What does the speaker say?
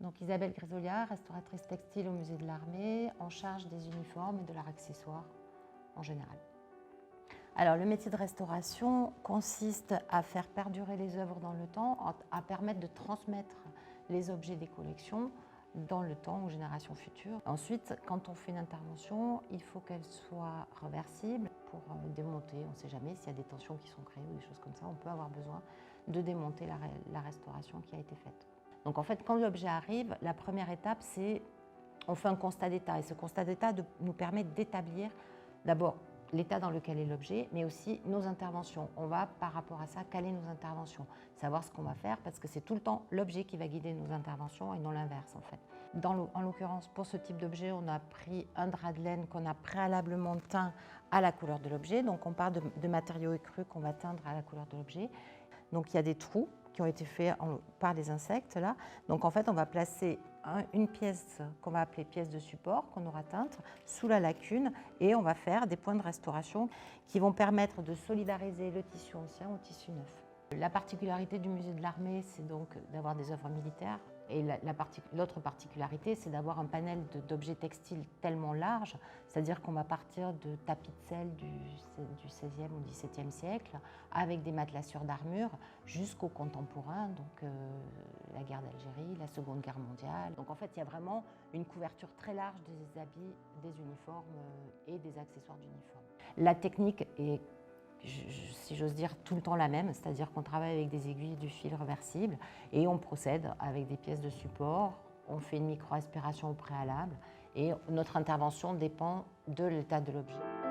Donc Isabelle Grisolia, restauratrice textile au musée de l'Armée, en charge des uniformes et de leurs accessoires en général. Alors le métier de restauration consiste à faire perdurer les œuvres dans le temps, à permettre de transmettre les objets des collections dans le temps aux générations futures. Ensuite, quand on fait une intervention, il faut qu'elle soit réversible pour démonter. On ne sait jamais s'il y a des tensions qui sont créées ou des choses comme ça. On peut avoir besoin de démonter la restauration qui a été faite. Donc en fait, quand l'objet arrive, la première étape, c'est on fait un constat d'état. Et ce constat d'état nous permet d'établir d'abord l'état dans lequel est l'objet, mais aussi nos interventions. On va, par rapport à ça, caler nos interventions, savoir ce qu'on va faire, parce que c'est tout le temps l'objet qui va guider nos interventions et non l'inverse, en fait. En l'occurrence, pour ce type d'objet, on a pris un drap de laine qu'on a préalablement teint à la couleur de l'objet. Donc on part de matériaux écrus qu'on va teindre à la couleur de l'objet. Donc il y a des trous qui ont été faits par les insectes, là. Donc en fait, on va placer une pièce qu'on va appeler pièce de support, qu'on aura teinte, sous la lacune, et on va faire des points de restauration qui vont permettre de solidariser le tissu ancien au tissu neuf. La particularité du musée de l'Armée, c'est donc d'avoir des œuvres militaires. Et l'autre particularité, c'est d'avoir un panel d'objets textiles tellement large, c'est-à-dire qu'on va partir de tapis de sel du XVIe ou XVIIe siècle, avec des matelassures d'armure, jusqu'au contemporain, donc la guerre d'Algérie, la Seconde Guerre mondiale. Donc en fait, il y a vraiment une couverture très large des habits, des uniformes et des accessoires d'uniforme. La technique est, si j'ose dire, tout le temps la même, c'est-à-dire qu'on travaille avec des aiguilles et du fil réversible et on procède avec des pièces de support, on fait une micro-aspiration au préalable et notre intervention dépend de l'état de l'objet.